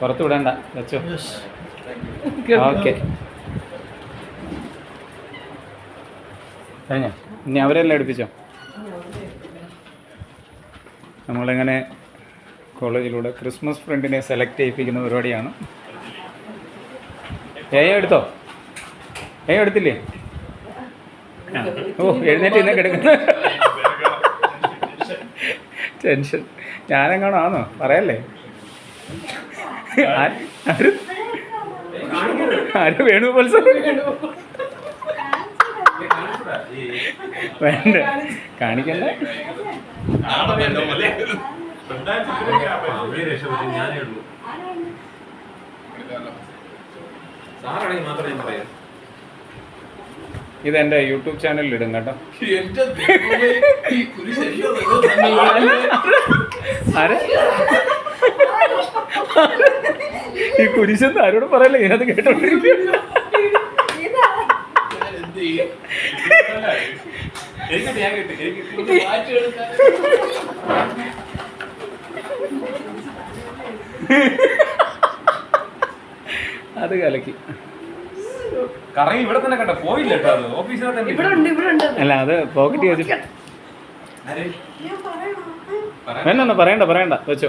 പുറത്ത് വിടണ്ട വെച്ചോ. ഓക്കെ കഴിഞ്ഞോ? ഇനി അവരെല്ലാം എടുപ്പിച്ചോ. നമ്മളിങ്ങനെ കോളേജിലൂടെ ക്രിസ്മസ് ഫ്രണ്ടിനെ സെലക്ട് ചെയ്യിപ്പിക്കുന്ന പരിപാടിയാണ്. എടുത്തോ? എടുത്തില്ലേ? ഓ എഴുന്നേറ്റ് ഇന്നൊക്കെ എടുക്കുന്നത് ടെൻഷൻ. ഞാനെങ്ങാണോ പറയല്ലേ? ആര് വേണുഗോപാൽ സാർ? വേണ്ട കാണിക്കണ്ടേ. ഇതെൻ്റെ യൂട്യൂബ് ചാനലിൽ ഇടും കേട്ടോ. ആരെ ഈ കുരിശെന്ന് ആരോടും പറയല്ലേ, ഇതിനകത്ത് കേട്ടോണ്ടിരിക്കും. അത് കലക്കി കറങ്ങി ഇവിടെ തന്നെ കണ്ട പോയില്ല കേട്ടോ. അത് ഓഫീസിനകത്ത് അല്ല, അത് പോക്കറ്റ് വെച്ചിട്ട് വേണ്ട പറയണ്ട വെച്ചോ.